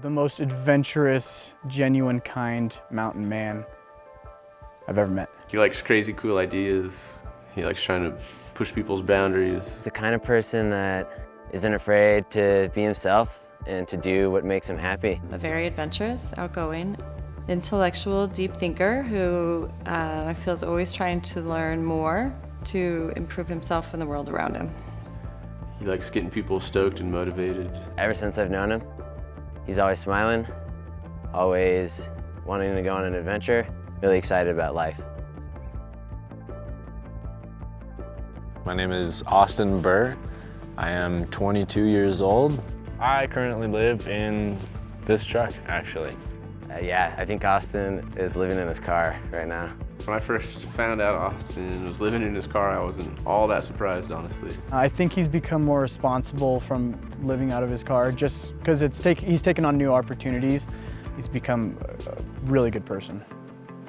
the most adventurous, genuine, kind mountain man I've ever met. He likes crazy cool ideas. He likes trying to push people's boundaries. The kind of person that isn't afraid to be himself and to do what makes him happy. A very adventurous, outgoing, intellectual, deep thinker who I feel is always trying to learn more to improve himself and the world around him. He likes getting people stoked and motivated. Ever since I've known him, he's always smiling, always wanting to go on an adventure, really excited about life. My name is Austin Burr. I am 22 years old. I currently live in this truck, actually. Yeah, I think Austin is living in his car right now. When I first found out Austin was living in his car, I wasn't all that surprised, honestly. I think he's become more responsible from living out of his car just because he's taken on new opportunities. He's become a really good person.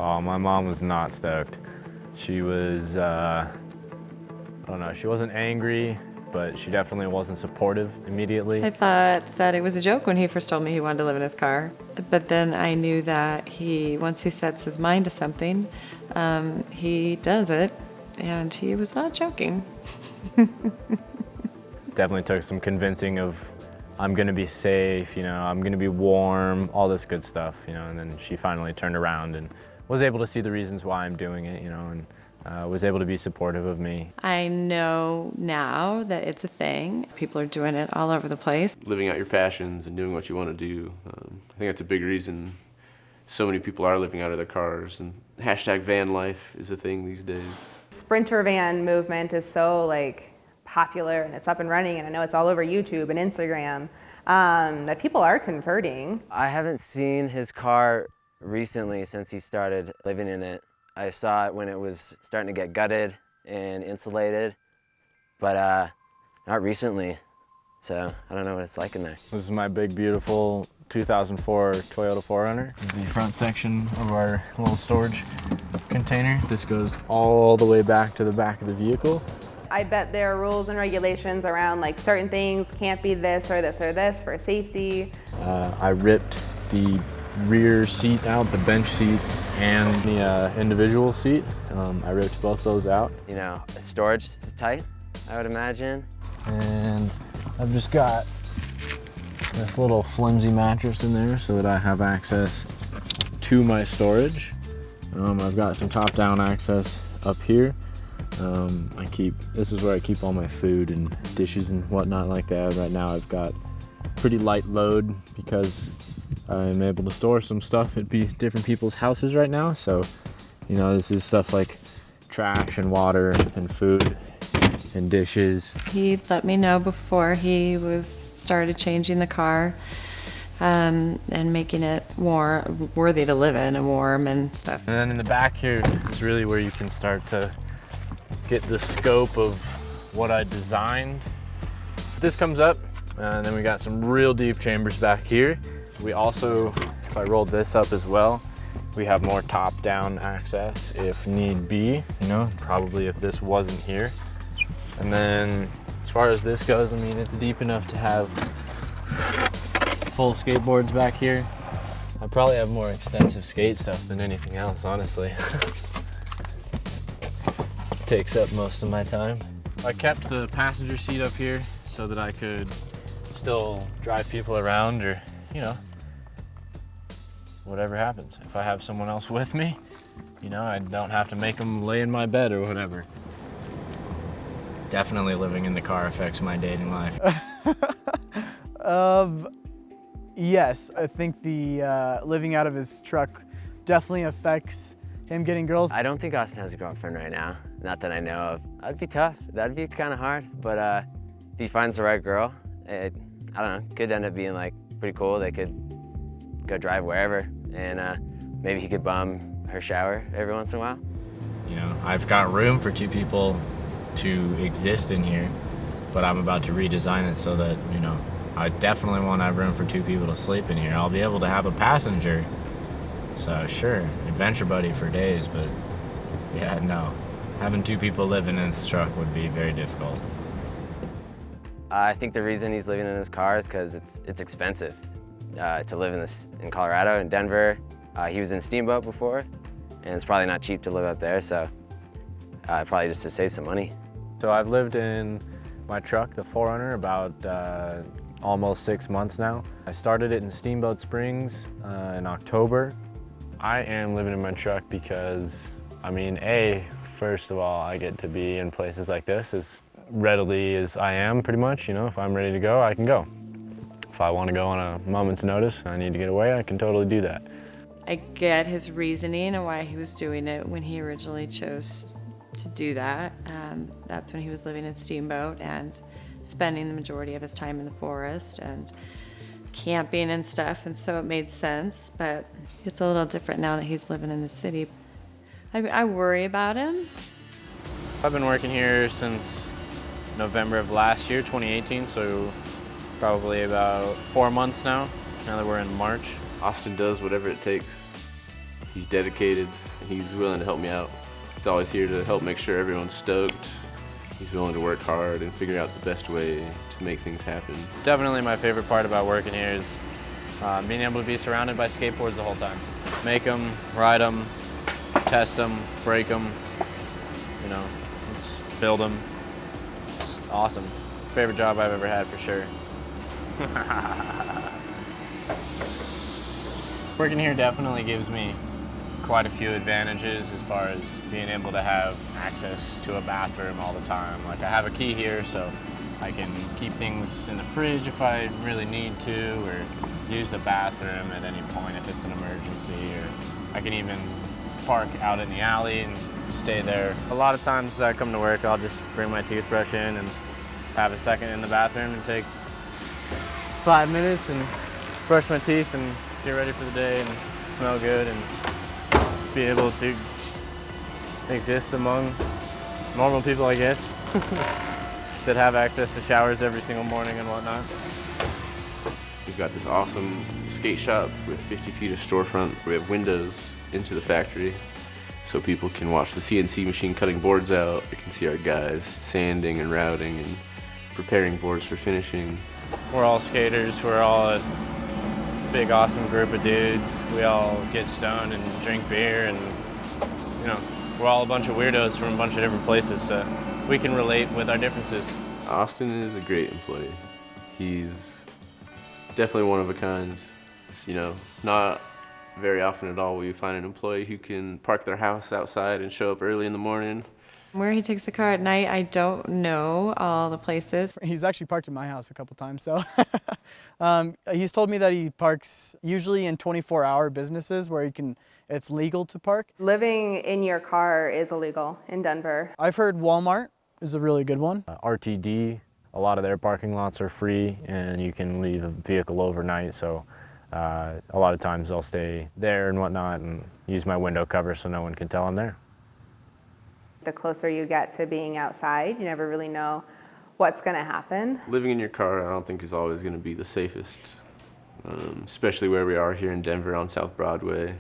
Oh, my mom was not stoked. She was, I don't know, she wasn't angry, but she definitely wasn't supportive immediately. I thought that it was a joke when he first told me he wanted to live in his car. But then I knew that once he sets his mind to something, he does it, and he was not joking. Definitely took some convincing of, I'm gonna be safe, I'm gonna be warm, all this good stuff, and then she finally turned around and was able to see the reasons why I'm doing it, and was able to be supportive of me. I know now that it's a thing. People are doing it all over the place. Living out your passions and doing what you want to do. I think that's a big reason so many people are living out of their cars, and hashtag van life is a thing these days. Sprinter van movement is so popular, and it's up and running, and I know it's all over YouTube and Instagram, that people are converting. I haven't seen his car recently since he started living in it. I saw it when it was starting to get gutted and insulated, but not recently, so I don't know what it's like in there. This is my big, beautiful 2004 Toyota 4Runner. The front section of our little storage container. This goes all the way back to the back of the vehicle. I bet there are rules and regulations around certain things can't be this or this or this for safety. I ripped the rear seat out, the bench seat, and the individual seat. I ripped both those out. Storage is tight, I would imagine. And I've just got this little flimsy mattress in there so that I have access to my storage. I've got some top-down access up here. This is where I keep all my food and dishes and whatnot like that. Right now I've got pretty light load because I'm able to store some stuff at different people's houses right now. So, this is stuff like trash and water and food and dishes. He let me know before he started changing the car and making it more worthy to live in and warm and stuff. And then in the back here is really where you can start to get the scope of what I designed. This comes up, and then we got some real deep chambers back here. We also, if I rolled this up as well, we have more top-down access if need be, probably if this wasn't here. And then as far as this goes, it's deep enough to have full skateboards back here. I probably have more extensive skate stuff than anything else, honestly. Takes up most of my time. I kept the passenger seat up here so that I could still drive people around or, whatever happens. If I have someone else with me, I don't have to make them lay in my bed or whatever. Definitely living in the car affects my dating life. Yes, I think the living out of his truck definitely affects him getting girls. I don't think Austin has a girlfriend right now, not that I know of. That'd be tough, that'd be kind of hard, but if he finds the right girl, I don't know, could end up being pretty cool. They could go drive wherever, and maybe he could bum her shower every once in a while. I've got room for two people to exist in here, but I'm about to redesign it so that, I definitely want to have room for two people to sleep in here. I'll be able to have a passenger, so sure, adventure buddy for days, but yeah, no. Having two people living in this truck would be very difficult. I think the reason he's living in his car is because it's expensive. to live in Colorado, in Denver. He was in Steamboat before, and it's probably not cheap to live up there, so probably just to save some money. So I've lived in my truck, the 4Runner, about almost 6 months now. I started it in Steamboat Springs in October. I am living in my truck because, I mean, first of all, I get to be in places like this as readily as I am, pretty much. You know, if I'm ready to go, I can go. If I want to go on a moment's notice and I need to get away, I can totally do that. I get his reasoning and why he was doing it when he originally chose to do that. That's when he was living in Steamboat and spending the majority of his time in the forest and camping and stuff, and so it made sense, but it's a little different now that he's living in the city. I worry about him. I've been working here since November of last year, 2018, so probably about 4 months now that we're in March. Austin does whatever it takes. He's dedicated, and he's willing to help me out. He's always here to help make sure everyone's stoked. He's willing to work hard and figure out the best way to make things happen. Definitely my favorite part about working here is being able to be surrounded by skateboards the whole time. Make them, ride them, test them, break them, you know, just build them. It's awesome. Favorite job I've ever had for sure. Working here definitely gives me quite a few advantages as far as being able to have access to a bathroom all the time. Like, I have a key here, so I can keep things in the fridge if I really need to, or use the bathroom at any point if it's an emergency, or I can even park out in the alley and stay there. A lot of times I come to work, I'll just bring my toothbrush in and have a second in the bathroom and take 5 minutes and brush my teeth and get ready for the day and smell good and be able to exist among normal people, I guess, that have access to showers every single morning and whatnot. We've got this awesome skate shop with 50 feet of storefront. We have windows into the factory so people can watch the CNC machine cutting boards out. We can see our guys sanding and routing and preparing boards for finishing. We're all skaters. We're all a big, awesome group of dudes. We all get stoned and drink beer, and you know, we're all a bunch of weirdos from a bunch of different places, so we can relate with our differences. Austin is a great employee. He's definitely one of a kind. It's, you know, not very often at all will you find an employee who can park their house outside and show up early in the morning. Where he takes the car at night, I don't know all the places. He's actually parked in my house a couple times, so. He's told me that he parks usually in 24-hour businesses where it's legal to park. Living in your car is illegal in Denver. I've heard Walmart is a really good one. RTD, a lot of their parking lots are free and you can leave a vehicle overnight, so a lot of times I'll stay there and whatnot and use my window cover so no one can tell I'm there. The closer you get to being outside, you never really know what's going to happen. Living in your car, I don't think is always going to be the safest, especially where we are here in Denver on South Broadway.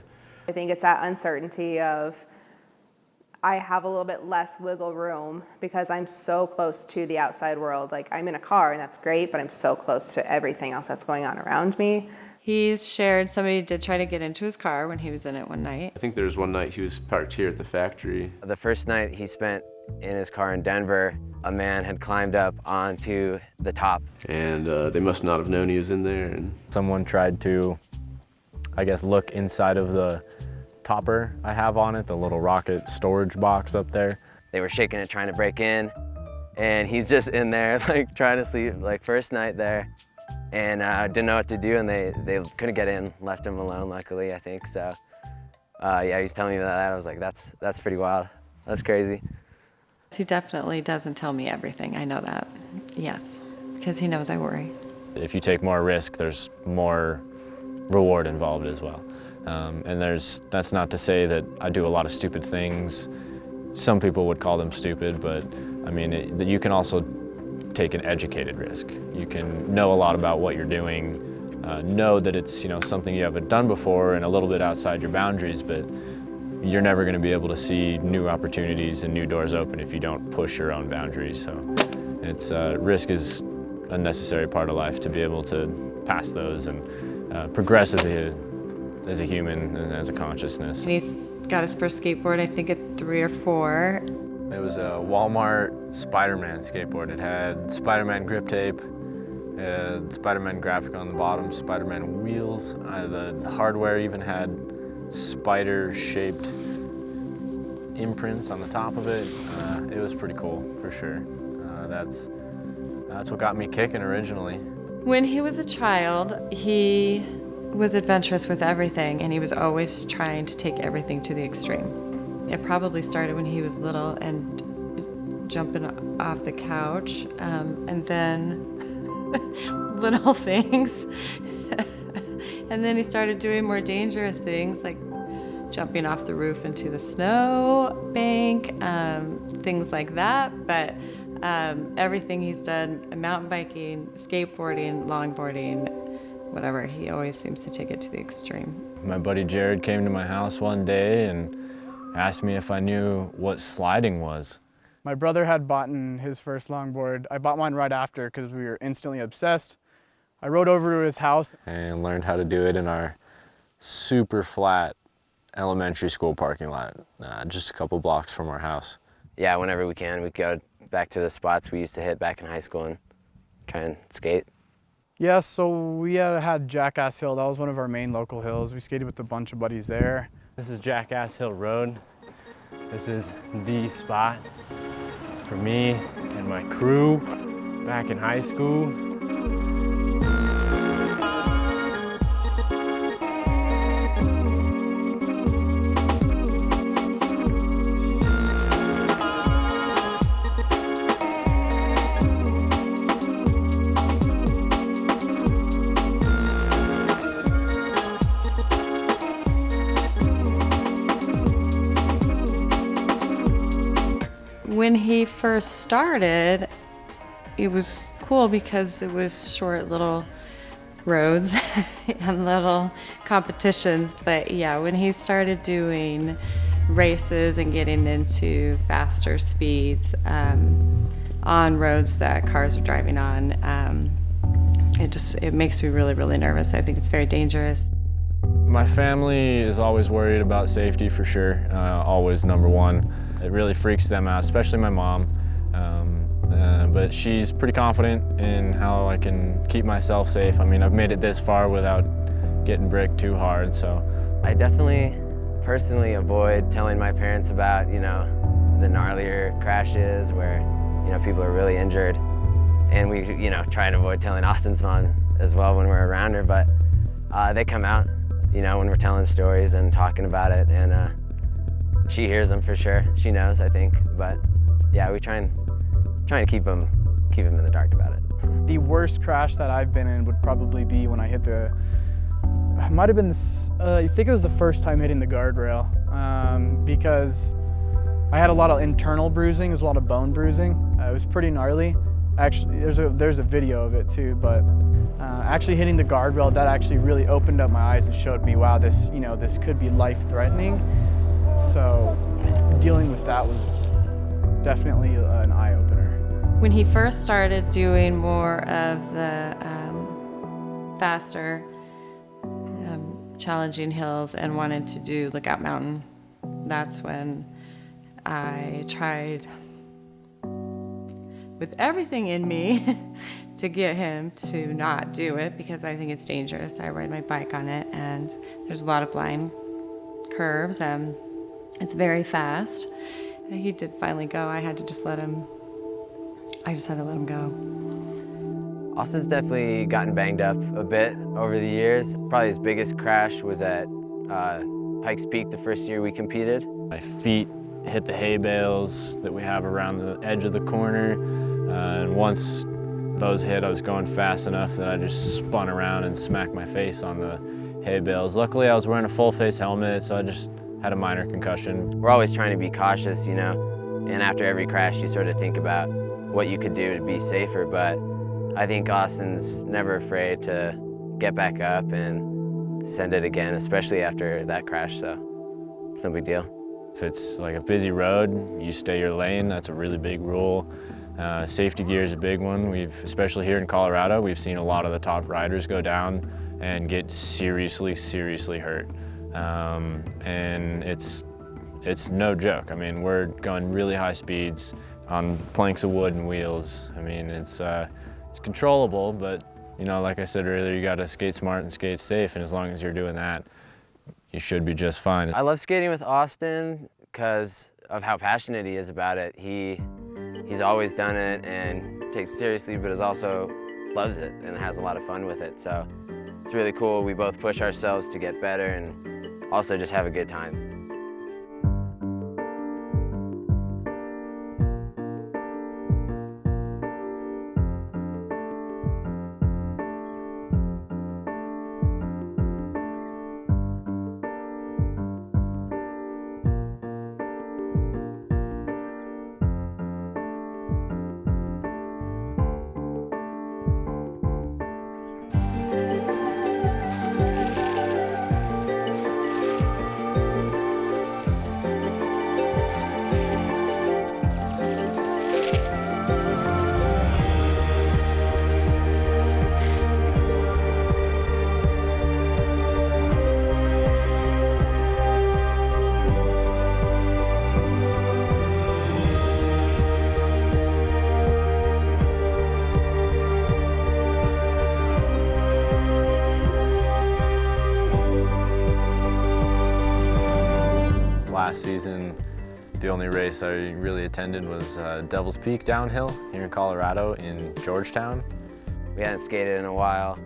I think it's that uncertainty of I have a little bit less wiggle room because I'm so close to the outside world. Like, I'm in a car and that's great, but I'm so close to everything else that's going on around me. He's shared somebody did try to get into his car when he was in it one night. I think there was one night he was parked here at the factory. The first night he spent in his car in Denver, a man had climbed up onto the top. And they must not have known he was in there. And someone tried to, I guess, look inside of the topper I have on it, the little rocket storage box up there. They were shaking it, trying to break in, and he's just in there, like, trying to sleep, like, first night there. And didn't know what to do, and they couldn't get in, left him alone, luckily, I think. So, yeah, he's telling me that. I was like, that's pretty wild. That's crazy. He definitely doesn't tell me everything. I know that, yes, because he knows I worry. If you take more risk, there's more reward involved as well. And that's not to say that I do a lot of stupid things. Some people would call them stupid, but I mean, you can also take an educated risk. You can know a lot about what you're doing, know that it's, you know, something you haven't done before and a little bit outside your boundaries, but you're never going to be able to see new opportunities and new doors open if you don't push your own boundaries. So it's risk is a necessary part of life to be able to pass those and progress as a human and as a consciousness. And he's got his first skateboard, I think, at 3 or 4. It was a Walmart Spider-Man skateboard. It had Spider-Man grip tape, it had Spider-Man graphic on the bottom, Spider-Man wheels. The hardware even had spider-shaped imprints on the top of it. It was pretty cool, for sure. That's what got me kicking originally. When he was a child, he was adventurous with everything, and he was always trying to take everything to the extreme. It probably started when he was little and jumping off the couch, and then little things. And then he started doing more dangerous things like jumping off the roof into the snow bank, things like that. But everything he's done, mountain biking, skateboarding, longboarding, whatever, he always seems to take it to the extreme. My buddy Jared came to my house one day and asked me if I knew what sliding was. My brother had bought his first longboard. I bought mine right after because we were instantly obsessed. I rode over to his house And learned how to do it in our super flat elementary school parking lot, just a couple blocks from our house. Yeah, whenever we can, we go back to the spots we used to hit back in high school and try and skate. Yeah, so we had Jackass Hill. That was one of our main local hills. We skated with a bunch of buddies there. This is Jackass Hill Road. This is the spot for me and my crew back in high school. When he first started, it was cool because it was short little roads and little competitions. But yeah, when he started doing races and getting into faster speeds on roads that cars are driving on, it makes me really, really nervous. I think it's very dangerous. My family is always worried about safety for sure, always number one. It really freaks them out, especially my mom. But she's pretty confident in how I can keep myself safe. I mean, I've made it this far without getting bricked too hard, so. I definitely personally avoid telling my parents about, the gnarlier crashes where, people are really injured. And we, try and avoid telling Austin's mom as well when we're around her, but they come out, when we're telling stories and talking about it, and she hears them for sure. She knows, I think, but yeah, we trying to keep them in the dark about it. The worst crash that I've been in would probably be when I hit it might have been, I think it was the first time hitting the guardrail, because I had a lot of internal bruising, there was a lot of bone bruising. It was pretty gnarly. Actually, there's a video of it too, but actually hitting the guardrail, that actually really opened up my eyes and showed me, wow, this could be life-threatening. So dealing with that was definitely an eye-opener. When he first started doing more of the faster, challenging hills and wanted to do Lookout Mountain, that's when I tried with everything in me to get him to not do it because I think it's dangerous. I ride my bike on it and there's a lot of blind curves and it's very fast. He did finally go. I just had to let him go. Austin's definitely gotten banged up a bit over the years. Probably his biggest crash was at Pikes Peak the first year we competed. My feet hit the hay bales that we have around the edge of the corner. And once those hit, I was going fast enough that I just spun around and smacked my face on the hay bales. Luckily, I was wearing a full face helmet, so I just had a minor concussion. We're always trying to be cautious, and after every crash, you sort of think about what you could do to be safer, but I think Austin's never afraid to get back up and send it again, especially after that crash, so it's no big deal. If it's like a busy road, you stay your lane. That's a really big rule. Safety gear is a big one. Especially here in Colorado, we've seen a lot of the top riders go down and get seriously, seriously hurt. And it's no joke. I mean, we're going really high speeds on planks of wood and wheels. I mean, it's controllable, but you know, like I said earlier, you gotta skate smart and skate safe, and as long as you're doing that, you should be just fine. I love skating with Austin because of how passionate he is about it. He's always done it and takes it seriously, but is also loves it and has a lot of fun with it. So it's really cool. We both push ourselves to get better and also just have a good time. Last season, the only race I really attended was Devil's Peak downhill here in Colorado in Georgetown. We hadn't skated in a while,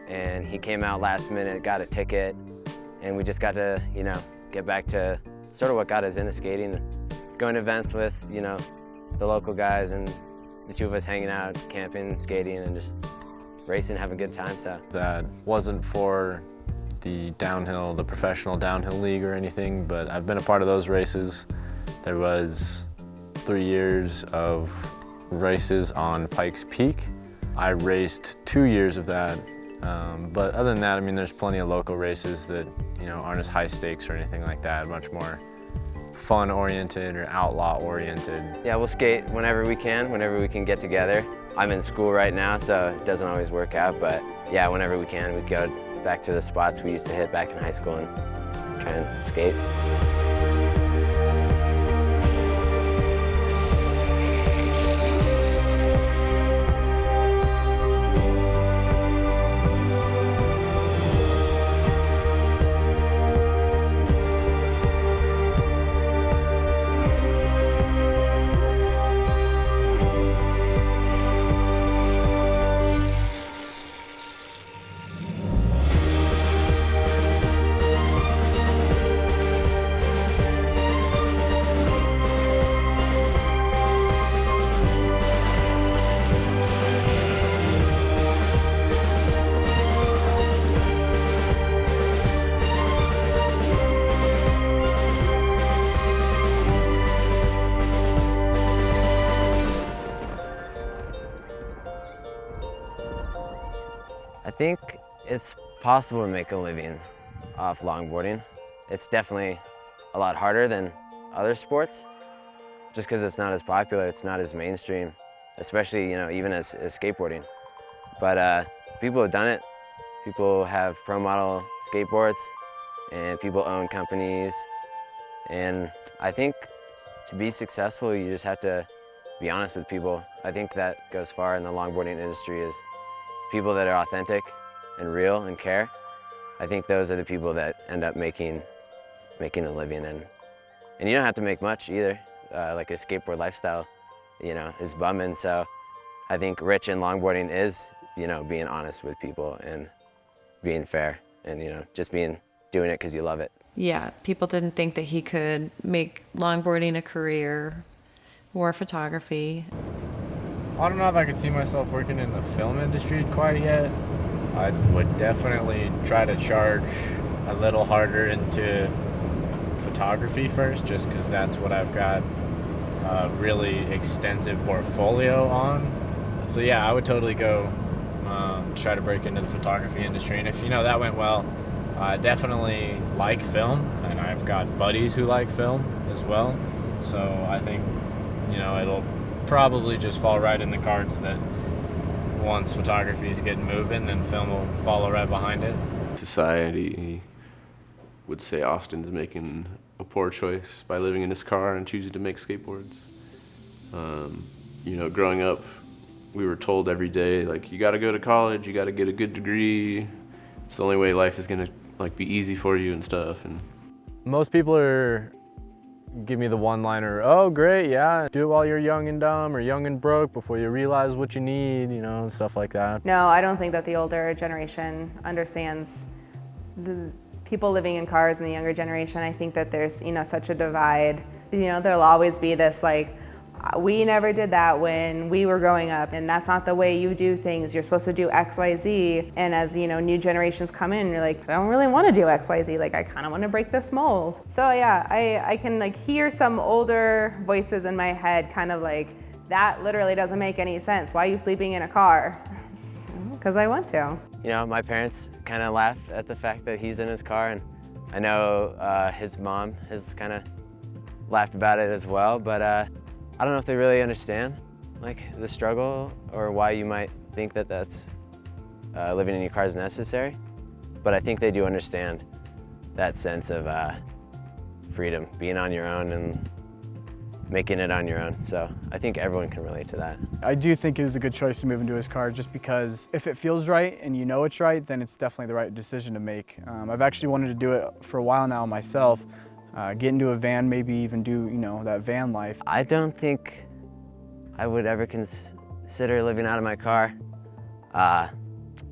and he came out last minute, got a ticket, and we just got to, you know, get back to sort of what got us into skating, going to events with, you know, the local guys and the two of us hanging out, camping, skating, and just racing, having a good time. So That wasn't for the professional downhill league or anything, but I've been a part of those races. There was 3 years of races on Pikes Peak. I raced 2 years of that, but other than that, I mean, there's plenty of local races that, you know, aren't as high stakes or anything like that, much more fun-oriented or outlaw-oriented. yeah, we'll skate whenever we can get together. I'm in school right now, so it doesn't always work out, but yeah, whenever we can, we go back to the spots we used to hit back in high school and try and skate. I think it's possible to make a living off longboarding. It's definitely a lot harder than other sports, just because it's not as popular, it's not as mainstream, especially, you know, even as skateboarding. But people have done it. People have pro model skateboards, and people own companies. And I think to be successful, you just have to be honest with people. I think that goes far in the longboarding industry, is people that are authentic and real and care. I think those are the people that end up making a living. And you don't have to make much either. Like a skateboard lifestyle, you know, is bumming. So I think rich in longboarding is, you know, being honest with people and being fair and, you know, just doing it because you love it. Yeah, people didn't think that he could make longboarding a career or photography. I don't know if I could see myself working in the film industry quite yet. I would definitely try to charge a little harder into photography first, just because that's what I've got a really extensive portfolio on. So yeah, I would totally go try to break into the photography industry. And if, you know, that went well, I definitely like film, and I've got buddies who like film as well. So I think, you know, it'll probably just fall right in the cards that once photography's getting moving, then film will follow right behind it. Society would say Austin's making a poor choice by living in his car and choosing to make skateboards. You know, growing up, we were told every day, like, you gotta go to college, you gotta get a good degree. It's the only way life is gonna like be easy for you and stuff. And most people give me the one-liner, oh great, yeah, do it while you're young and dumb or young and broke before you realize what you need, you know, stuff like that. No, I don't think that the older generation understands the people living in cars and the younger generation. I think that there's, you know, such a divide. You know, there'll always be this like, we never did that when we were growing up, and that's not the way you do things. You're supposed to do X, Y, Z. And as, you know, new generations come in, you're like, I don't really want to do X, Y, Z. Like, I kind of want to break this mold. So yeah, I can like hear some older voices in my head kind of like, that literally doesn't make any sense. Why are you sleeping in a car? Because I want to. You know, my parents kind of laugh at the fact that he's in his car, and I know his mom has kind of laughed about it as well, but I don't know if they really understand like the struggle or why you might think that that's living in your car is necessary, but I think they do understand that sense of freedom, being on your own and making it on your own. So I think everyone can relate to that. I do think it was a good choice to move into his car just because if it feels right and you know it's right, then it's definitely the right decision to make. I've actually wanted to do it for a while now myself. Get into a van, maybe even do, you know, that van life. I don't think I would ever consider living out of my car.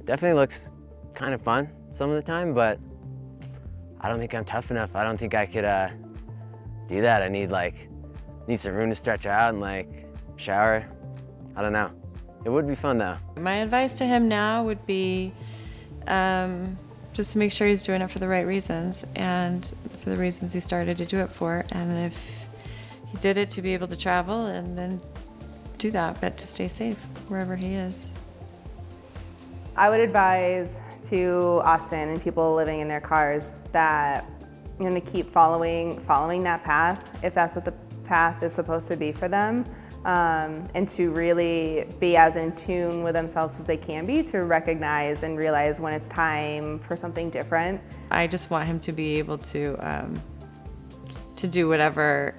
Definitely looks kind of fun some of the time, but I don't think I'm tough enough. I don't think I could do that. I need some room to stretch out and like shower. I don't know. It would be fun though. My advice to him now would be just to make sure he's doing it for the right reasons and for the reasons he started to do it for. And if he did it to be able to travel, and then do that, but to stay safe wherever he is. I would advise to Austin and people living in their cars that you're going to keep following that path, if that's what the path is supposed to be for them, and to really be as in tune with themselves as they can be, to recognize and realize when it's time for something different. I just want him to be able to do whatever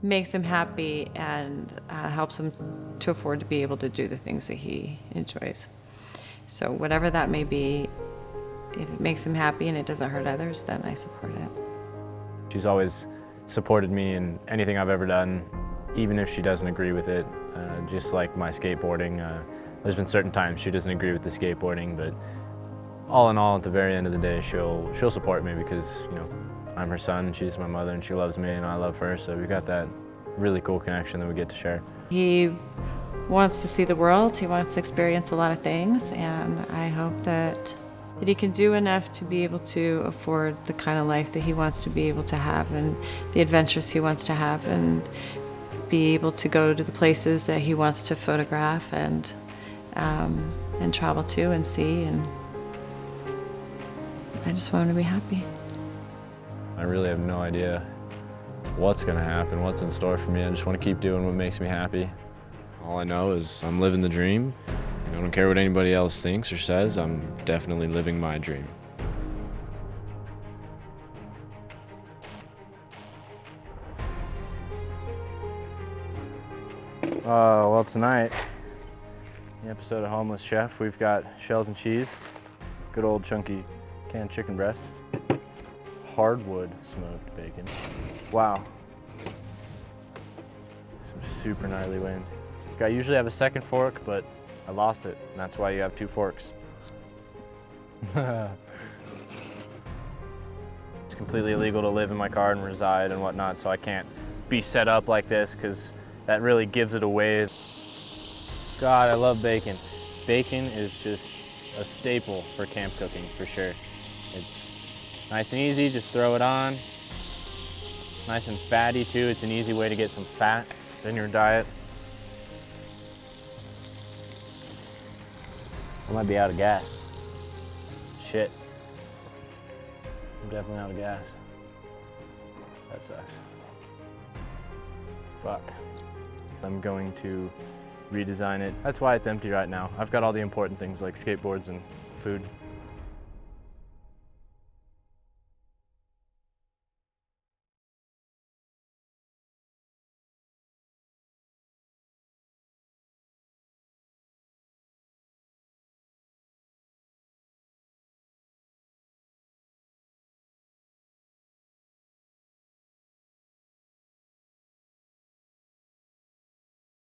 makes him happy and helps him to afford to be able to do the things that he enjoys. So whatever that may be, if it makes him happy and it doesn't hurt others, then I support it. She's always supported me in anything I've ever done, even if she doesn't agree with it. Just like my skateboarding, there's been certain times she doesn't agree with the skateboarding, but all in all, at the very end of the day, she'll support me because, you know, I'm her son, she's my mother, and she loves me and I love her, so we've got that really cool connection that we get to share. He wants to see the world, he wants to experience a lot of things, and I hope that he can do enough to be able to afford the kind of life that he wants to be able to have and the adventures he wants to have, and be able to go to the places that he wants to photograph and travel to and see, and I just want him to be happy. I really have no idea what's gonna happen, what's in store for me. I just want to keep doing what makes me happy. All I know is I'm living the dream. I don't care what anybody else thinks or says, I'm definitely living my dream. Well, tonight, the episode of Homeless Chef, we've got shells and cheese, good old chunky canned chicken breast, hardwood smoked bacon. Wow. Some super gnarly wind. I usually have a second fork, but I lost it, and that's why you have two forks. It's completely illegal to live in my car and reside and whatnot, so I can't be set up like this because that really gives it away. God, I love bacon. Bacon is just a staple for camp cooking, for sure. It's nice and easy, just throw it on. Nice and fatty too, it's an easy way to get some fat in your diet. I might be out of gas. Shit. I'm definitely out of gas. That sucks. Fuck. I'm going to redesign it. That's why it's empty right now. I've got all the important things like skateboards and food.